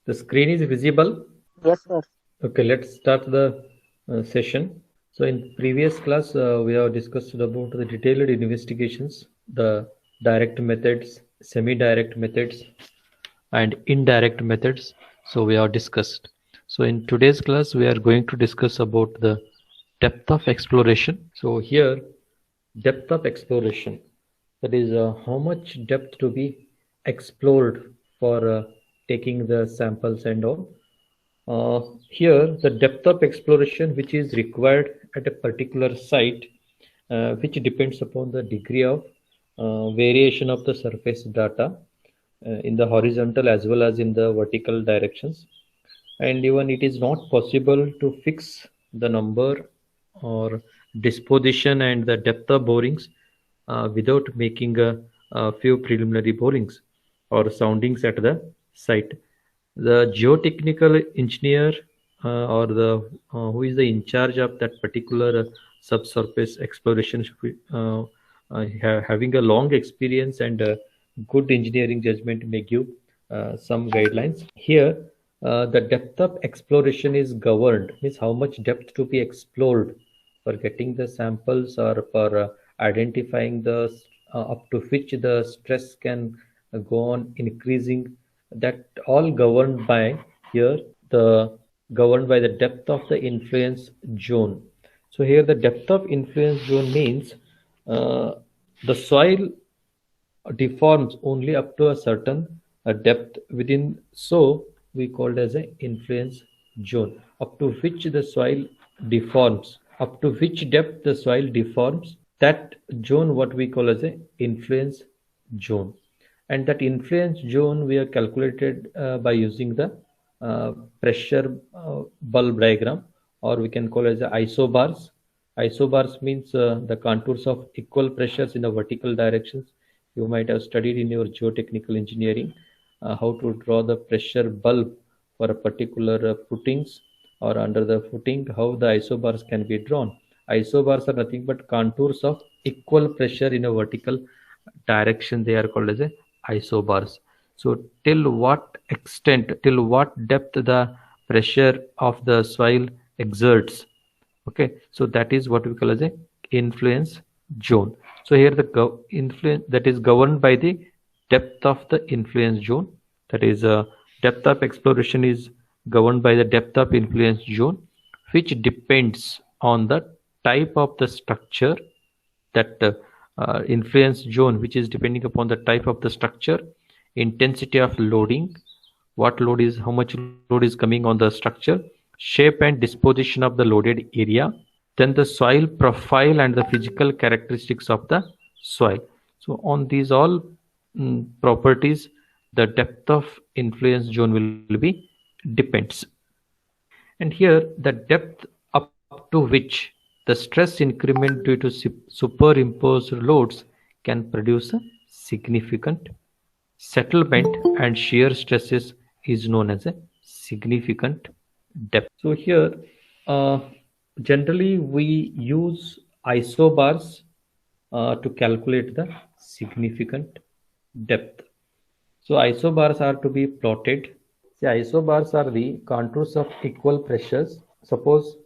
The screen is visible? Yes, sir. Okay, let's start the session. So in previous class, we have discussed about the detailed investigations, the direct methods, semi-direct methods, and indirect methods. So we have discussed. So in today's class, we are going to discuss about the depth of exploration. So here, depth of exploration, that is how much depth to be explored for taking the samples and all. Here, the depth of exploration which is required at a particular site, which depends upon the degree of variation of the surface data in the horizontal as well as in the vertical directions. And even it is not possible to fix the number or disposition and the depth of borings without making a few preliminary borings or soundings at the site. The geotechnical engineer or the who is the in charge of that particular subsurface exploration having a long experience and good engineering judgment may give some guidelines. Here, the depth of exploration is governed, means how much depth to be explored for getting the samples or for identifying the up to which the stress can go on increasing, that all governed by here the governed by the depth of the influence zone. So here the depth of influence zone means the soil deforms only up to a certain depth within, so we called as an influence zone, up to which the soil deforms, up to which depth the soil deforms, that zone what we call as a influence zone. And that influence zone we have calculated by using the pressure bulb diagram, or we can call it as a isobars. Isobars means the contours of equal pressures in the vertical directions. You might have studied in your geotechnical engineering how to draw the pressure bulb for a particular footings or under the footing, how the isobars can be drawn. Isobars are nothing but contours of equal pressure in a vertical direction. They are called as a isobars. So till what extent, till what depth the pressure of the soil exerts. Okay, so that is what we call as a influence zone. So here the influence that is governed by the depth of the influence zone. That is depth of exploration is governed by the depth of influence zone, which depends on the type of the structure, that influence zone which is depending upon the type of the structure, intensity of loading, what load is, how much load is coming on the structure, shape and disposition of the loaded area, then the soil profile and the physical characteristics of the soil. So on these all properties, the depth of influence zone will be depends. And here the depth up to which the stress increment due to superimposed loads can produce a significant settlement and shear stresses is known as a significant depth. So here generally we use isobars to calculate the significant depth. So isobars are to be plotted. The isobars are the contours of equal pressures. Suppose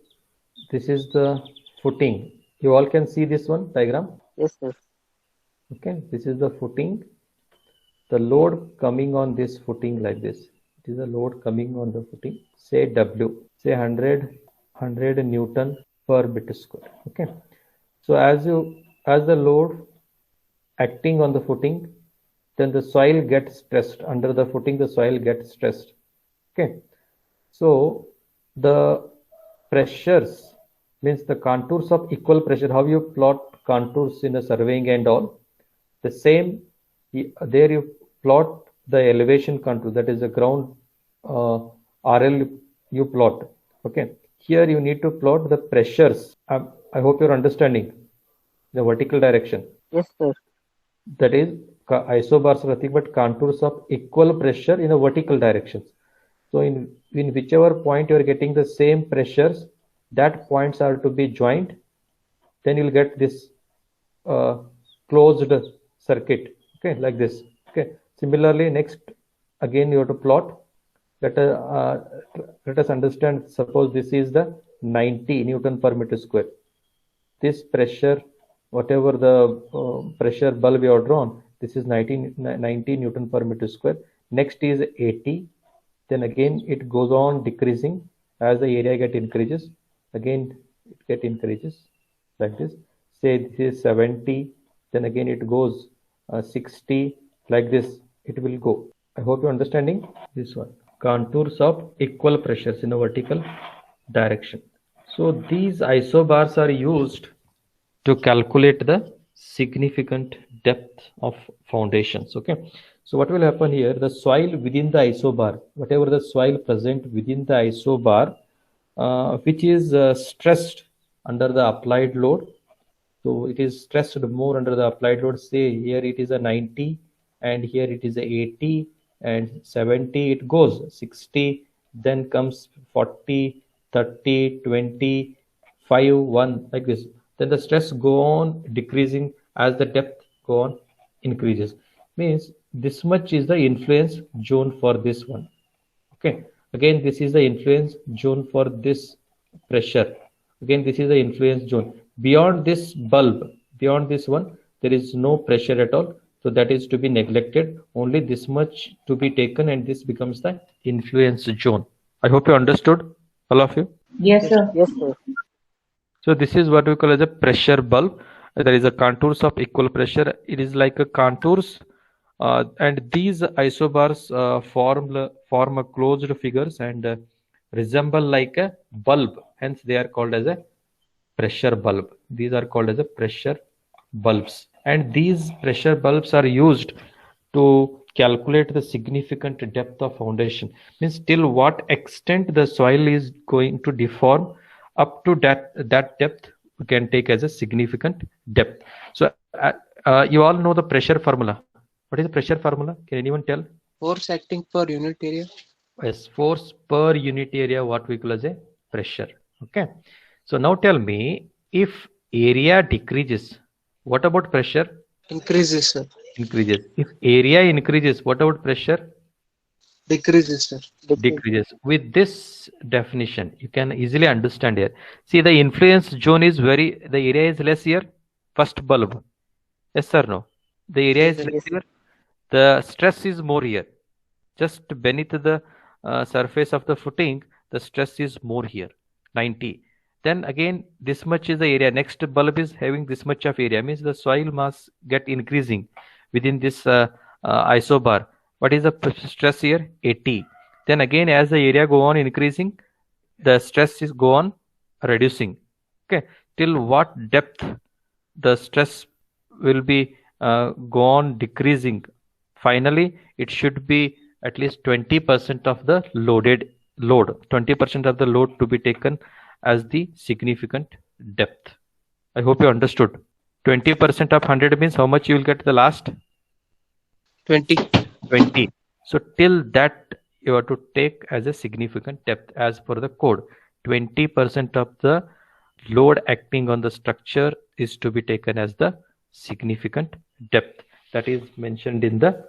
this is the footing. You all can see this one diagram. Yes, sir. Okay, this is the footing. The load coming on this footing like this. It is the load coming on the footing. Say W. Say 100 Newton per meter square. Okay. So as the load acting on the footing, then the soil gets stressed. Under the footing, the soil gets stressed. Okay. So the pressures means the contours of equal pressure. How you plot contours in a surveying and all. The same there you plot the elevation contour, that is the ground RL you plot. Okay. Here you need to plot the pressures. I hope you're understanding the vertical direction. Yes, sir. That is isobars are nothing but contours of equal pressure in a vertical directions. So in whichever point you are getting the same pressures, that points are to be joined. Then you'll get this closed circuit. Okay, like this. Okay. Similarly, next again you have to plot Let us, let us understand, suppose this is the 90 Newton per meter square. This pressure, whatever the pressure bulb you have drawn, this is 90 Newton per meter square. Next is 80. Then again it goes on decreasing as the area get increases. Again it get increases like this. Say this is 70. Then again it goes 60, like this it will go. I hope you're understanding this one. Contours of equal pressures in a vertical direction. So these isobars are used to calculate the significant depth of foundations. Okay. So what will happen here? The soil within the isobar, whatever the soil present within the isobar, which is stressed under the applied load. So it is stressed more under the applied load. Say here it is a 90 and here it is a 80 and 70, it goes 60, then comes 40, 30, 20, 5, 1, like this. Then the stress go on decreasing as the depth go on increases. Means this much is the influence zone for this one. Okay. Again, this is the influence zone for this pressure. Again, this is the influence zone. Beyond this bulb, beyond this one, there is no pressure at all. So that is to be neglected. Only this much to be taken, and this becomes the influence zone. I hope you understood, all of you. Yes, sir. Yes, sir. So this is what we call as a pressure bulb. There is a contours of equal pressure. It is like a contours, and these isobars form a closed figures and resemble like a bulb. Hence, they are called as a pressure bulb. These are called as a pressure bulbs, and these pressure bulbs are used to calculate the significant depth of foundation. Means till what extent the soil is going to deform, up to that depth we can take as a significant depth. So you all know the pressure formula. What is the pressure formula? Can anyone tell? Force acting per unit area. Yes, force per unit area, what we call as a pressure. Okay. So now tell me, if area decreases, what about pressure? Increases, sir. Increases. If area increases, what about pressure? Decreases, sir. Decreases. With this definition, you can easily understand here. See, the influence zone is the area is less here. First bulb. Yes or no? The area is less here. The stress is more here. Just beneath the surface of the footing, the stress is more here, 90. Then again, this much is the area. Next bulb is having this much of area. Means the soil mass get increasing within this isobar. What is the stress here? 80. Then again, as the area go on increasing, the stress is go on reducing. Okay. Till what depth the stress will be go on decreasing. Finally, it should be at least 20% of the load. 20% of the load to be taken as the significant depth. I hope you understood. 20% of 100 means how much you will get the last? 20. 20. So till that you have to take as a significant depth as per the code. 20% of the load acting on the structure is to be taken as the significant depth. That is mentioned in the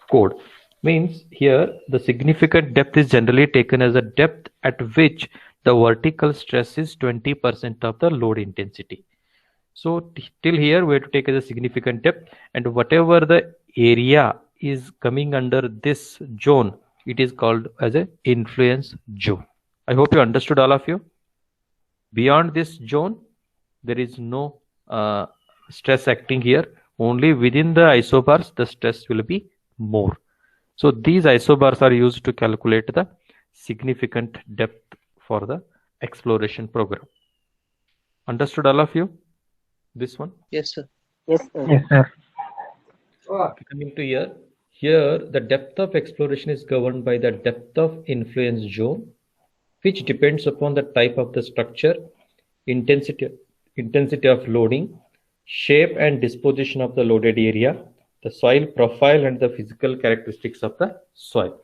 code. Means here the significant depth is generally taken as a depth at which the vertical stress is 20% of the load intensity. So till here we have to take as a significant depth, and whatever the area is coming under this zone, it is called as a influence zone. I hope you understood, all of you. Beyond this zone, there is no stress acting here. Only within the isobars, the stress will be more. So these isobars are used to calculate the significant depth for the exploration program. Understood, all of you? This one? Yes, sir. Yes, sir. Yes, sir. Coming to here the depth of exploration is governed by the depth of influence zone, which depends upon the type of the structure, intensity of loading, shape and disposition of the loaded area, the soil profile and the physical characteristics of the soil.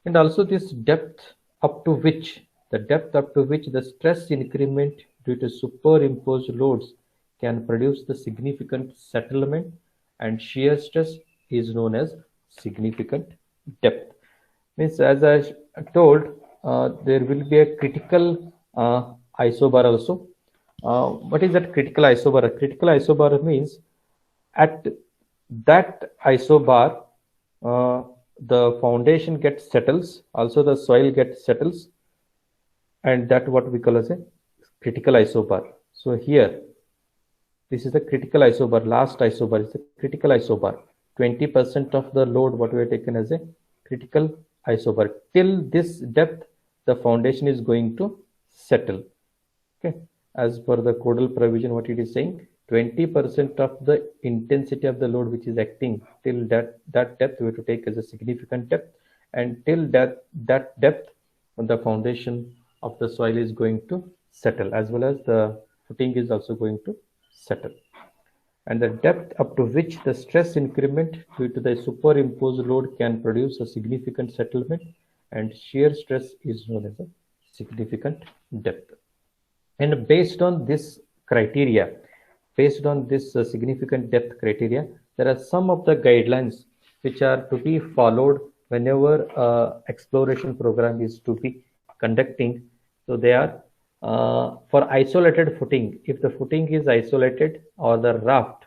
And also this depth up to which the stress increment due to superimposed loads can produce the significant settlement and shear stress is known as significant depth. Means as I told there will be a critical isobar also. What is that critical isobar? A critical isobar means at that isobar, the foundation gets settles, also the soil gets settles, and that what we call as a critical isobar. So here, this is the critical isobar, last isobar is the critical isobar. 20% of the load what we have taken as a critical isobar. Till this depth, the foundation is going to settle. Okay, as per the codal provision, what it is saying, 20% of the intensity of the load which is acting till that depth we have to take as a significant depth, and till that depth the foundation of the soil is going to settle, as well as the footing is also going to settle. And the depth up to which the stress increment due to the superimposed load can produce a significant settlement, and shear stress is known as a significant depth. And based on this criteria, based on this significant depth criteria, there are some of the guidelines which are to be followed whenever exploration program is to be conducting. So they are for isolated footing. If the footing is isolated or the raft,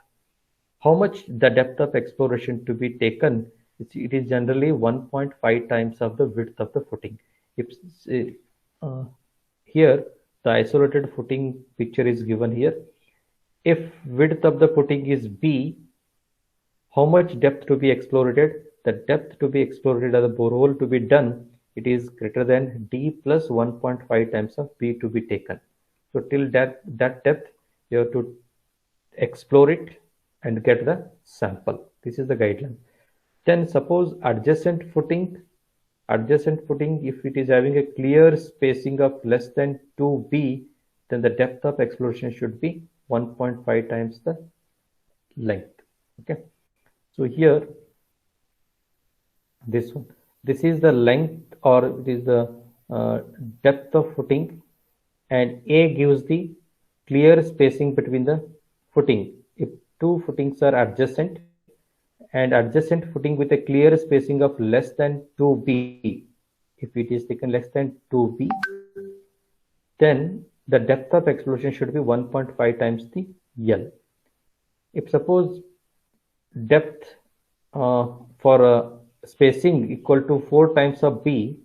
how much the depth of exploration to be taken? It is generally 1.5 times of the width of the footing. If here the isolated footing picture is given here. If width of the footing is B, how much depth to be explored? The depth to be explored or the borehole to be done, it is greater than D plus 1.5 times of B to be taken. So till that depth, you have to explore it and get the sample. This is the guideline. Then suppose adjacent footing, if it is having a clear spacing of less than 2B, then the depth of exploration should be 1.5 times the length. Okay, so here this is the length, or it is the depth of footing, and A gives the clear spacing between the footing. If two footings are adjacent, and adjacent footing with a clear spacing of less than 2B, if it is taken less than 2B, then the depth of exploration should be 1.5 times the L. If suppose depth for spacing equal to 4 times of B,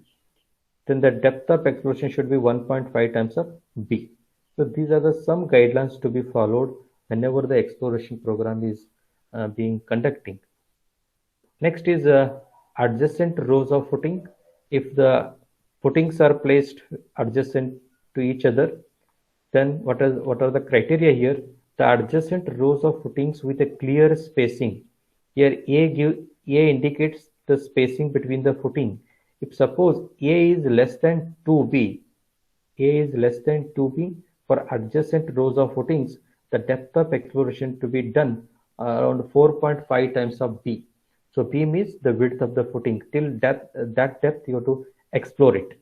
then the depth of exploration should be 1.5 times of B. So these are the some guidelines to be followed whenever the exploration program is being conducting. Next is adjacent rows of footing. If the footings are placed adjacent to each other, then what are the criteria here? The adjacent rows of footings with a clear spacing. Here A indicates the spacing between the footing. If suppose A is less than 2B, for adjacent rows of footings, the depth of exploration to be done around 4.5 times of B. So B means the width of the footing. Till that depth you have to explore it.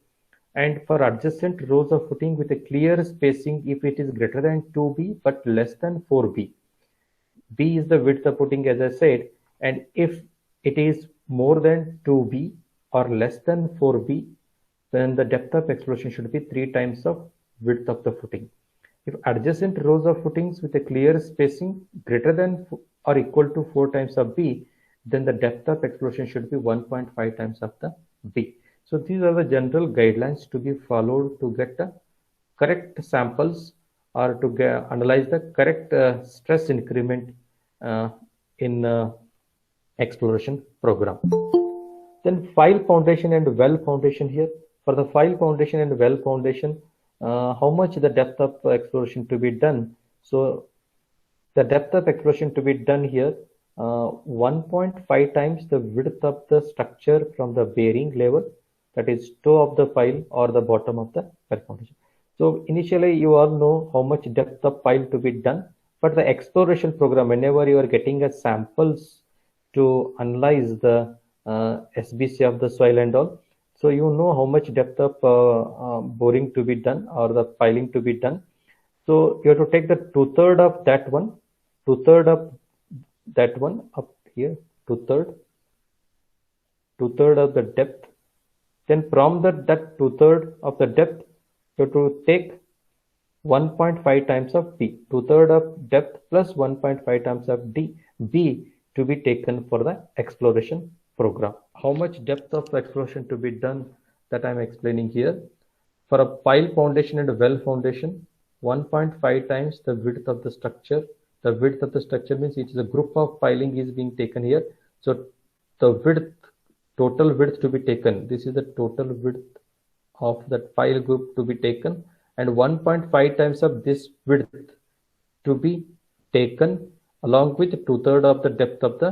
And for adjacent rows of footing with a clear spacing, if it is greater than 2B but less than 4B, B is the width of footing, as I said, and if it is more than 2B or less than 4B, then the depth of exploration should be 3 times of width of the footing. If adjacent rows of footings with a clear spacing greater than or equal to 4 times of B, then the depth of exploration should be 1.5 times of the B. So these are the general guidelines to be followed to get the correct samples, or to analyze the correct stress increment in exploration program. Then file foundation and well foundation here. For the file foundation and well foundation, how much the depth of exploration to be done? So the depth of exploration to be done here, 1.5 times the width of the structure from the bearing level, that is toe of the pile or the bottom of the well foundation. So initially you all know how much depth of pile to be done, but the exploration program, whenever you are getting a samples to analyze the SBC of the soil and all, so you know how much depth of boring to be done or the piling to be done. So you have to take the 2/3 of that one, 2/3 of that one up here, 2/3 of the depth, Then from that 2/3 of the depth, you have to take 1.5 times of B, 2/3 of depth plus 1.5 times of B to be taken for the exploration program. How much depth of exploration to be done, that I am explaining here. For a pile foundation and a well foundation, 1.5 times the width of the structure. The width of the structure means it is a group of piling is being taken here. So the width, total width to be taken, this is the total width of that pile group to be taken, and 1.5 times of this width to be taken along with 2/3 of the depth of the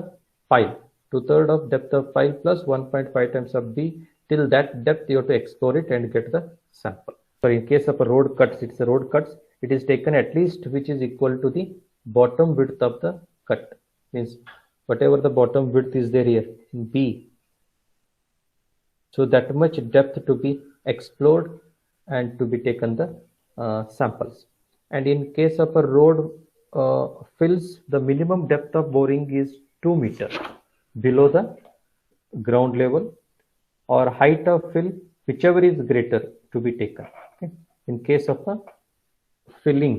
pile. 2/3 of depth of pile plus 1.5 times of B. Till that depth you have to explore it and get the sample. So in case of a road cuts, it's a road cuts, it is taken at least which is equal to the bottom width of the cut. Means whatever the bottom width is there here in B. So that much depth to be explored and to be taken the samples. And in case of a road fills, the minimum depth of boring is 2 meters below the ground level, or height of fill, whichever is greater to be taken. Okay. In case of a filling,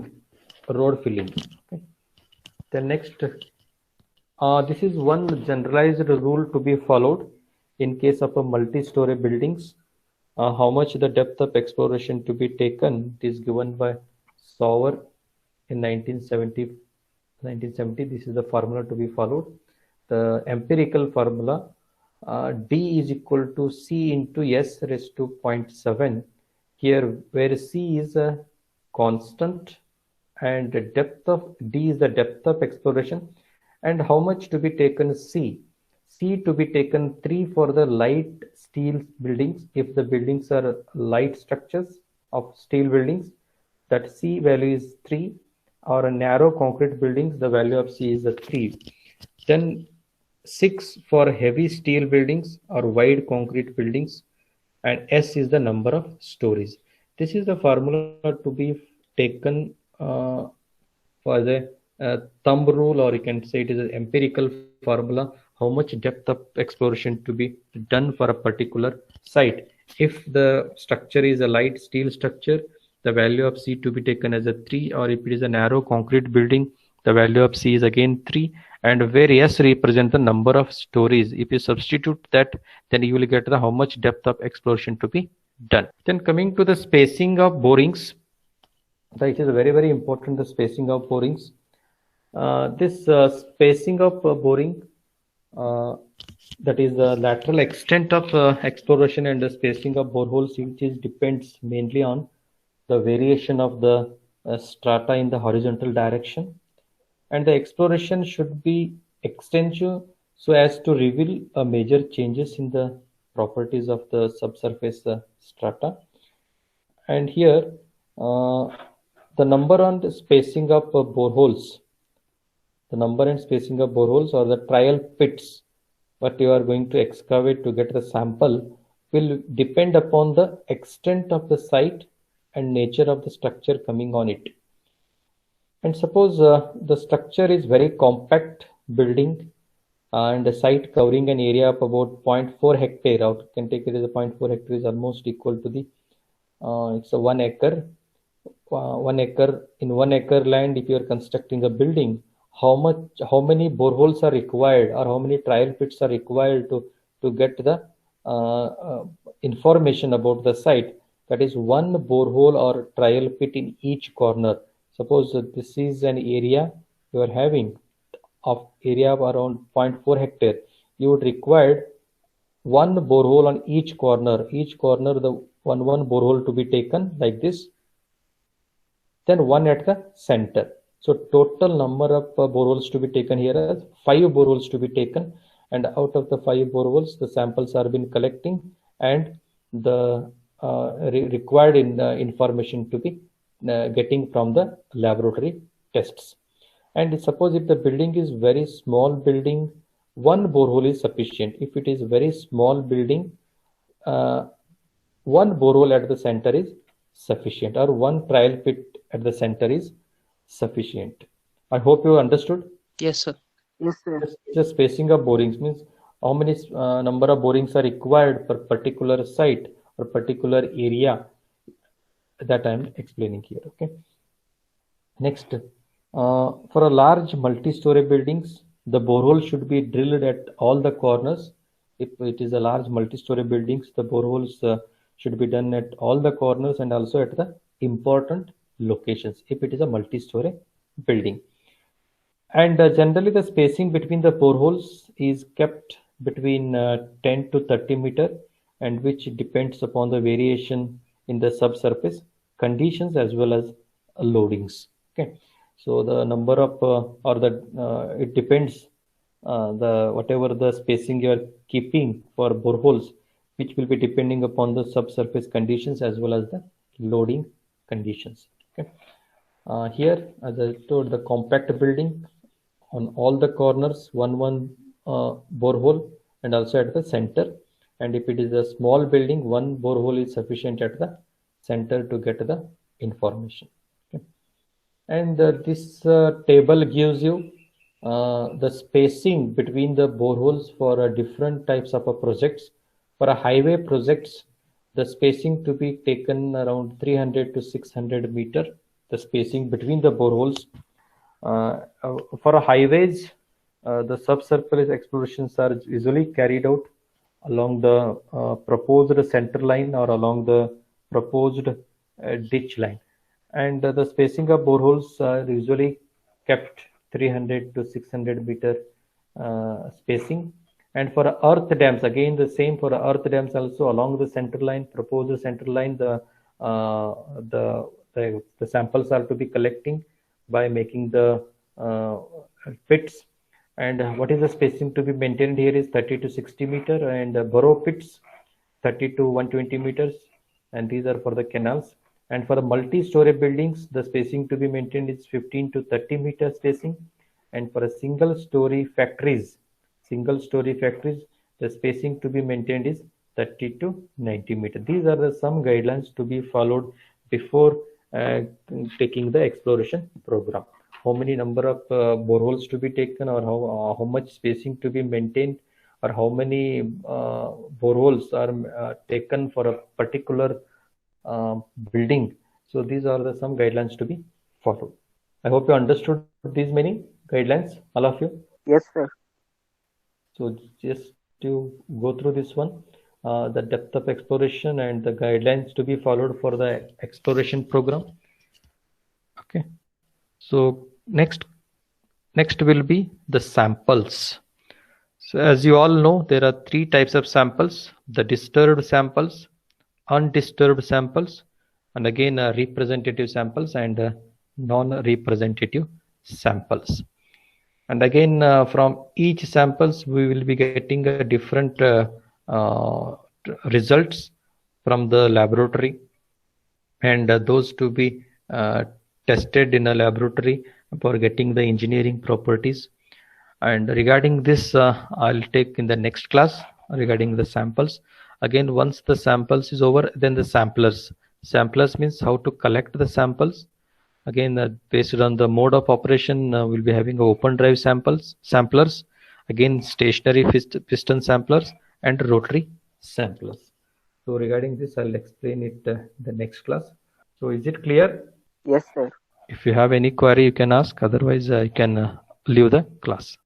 road filling. Okay. The next, this is one generalized rule to be followed in case of a multi-story buildings. How much the depth of exploration to be taken, it is given by Sauer in 1970. This is the formula to be followed. The empirical formula, D is equal to C into S raised to 0.7. Here where C is a constant and the depth of D is the depth of exploration, and how much to be taken C. C to be taken 3 for the light steel buildings. If the buildings are light structures of steel buildings, that C value is 3, or a narrow concrete buildings, the value of C is a 3. Then 6 for heavy steel buildings or wide concrete buildings, and S is the number of stories. This is the formula to be taken for the thumb rule, or you can say it is an empirical formula, how much depth of exploration to be done for a particular site. If the structure is a light steel structure, the value of C to be taken as a 3, or if it is a narrow concrete building, the value of C is again 3, and where S represent the number of stories. If you substitute that, then you will get the how much depth of exploration to be done. Then coming to the spacing of borings, it is very, very important, the spacing of borings. This spacing of boring, that is the lateral extent of exploration and the spacing of boreholes, which depends mainly on the variation of the strata in the horizontal direction, and the exploration should be extensive so as to reveal major changes in the properties of the subsurface strata. And here the number on the spacing of boreholes, the number and spacing of boreholes or the trial pits what you are going to excavate to get the sample will depend upon the extent of the site and nature of the structure coming on it. And suppose the structure is very compact building and the site covering an area of about 0.4 hectare, or you can take it as a 0.4 hectare is almost equal to the it's a 1 acre. 1 acre, in 1 acre land, if you are constructing a building, how many boreholes are required, or how many trial pits are required to get the information about the site. That is one borehole or trial pit in each corner. Suppose this is an area you are having of area of around 0.4 hectare. You would require one borehole on each corner. Each corner, the one borehole to be taken like this. Then one at the center. So total number of boreholes to be taken here as 5 boreholes to be taken, and out of the 5 boreholes the samples are been collecting and the required information to be getting from the laboratory tests. And suppose if the building is very small building, one borehole is sufficient. If it is very small building, one borehole at the center is sufficient, or one trial pit at the center is sufficient. I hope you understood. Yes, sir. Yes, sir. The spacing of borings means how many number of borings are required per particular site or particular area, that I am explaining here. Okay. Next, for a large multi-story buildings, the borehole should be drilled at all the corners. If it is a large multi-story buildings, the boreholes should be done at all the corners and also at the important locations if it is a multi-story building. And generally the spacing between the boreholes is kept between 10 to 30 meter, and which depends upon the variation in the subsurface conditions as well as loadings. Okay, so the number of or the it depends the whatever the spacing you are keeping for boreholes, which will be depending upon the subsurface conditions as well as the loading conditions. Okay, here as I told, the compact building on all the corners, one borehole, and also at the center. And if it is a small building, one borehole is sufficient at the center to get the information. Okay. And this table gives you the spacing between the boreholes for different types of projects. For a highway projects, the spacing to be taken around 300 to 600 meter, the spacing between the boreholes. For a highways, the subsurface explorations are usually carried out along the proposed center line or along the proposed ditch line, and the spacing of boreholes are usually kept 300 to 600 meter spacing. And for earth dams, again the same for earth dams, also along the center line, proposed center line, the samples are to be collecting by making the pits. And what is the spacing to be maintained here is 30 to 60 meter, and burrow pits 30 to 120 meters, and these are for the canals. And for the multi-story buildings, the spacing to be maintained is 15 to 30 meter spacing. And for a single-story factories, the spacing to be maintained is 30 to 90 meter. These are the some guidelines to be followed before taking the exploration program. How many number of boreholes to be taken, or how much spacing to be maintained, or how many boreholes are taken for a particular building. So these are the some guidelines to be followed. I hope you understood these many guidelines, all of you. Yes, sir. So just to go through this one, the depth of exploration and the guidelines to be followed for the exploration program. Okay. So next will be the samples. So as you all know, there are three types of samples: the disturbed samples, undisturbed samples, and again representative samples and non-representative samples. And again from each samples we will be getting a different results from the laboratory, and those to be tested in a laboratory for getting the engineering properties. And regarding this I'll take in the next class regarding the samples. Again, once the samples is over, then the samplers means how to collect the samples. Again based on the mode of operation, we'll be having open drive samplers, again stationary piston samplers and rotary samplers. So regarding this I'll explain it the next class. So is it clear? Yes, sir. If you have any query you can ask, otherwise I can leave the class.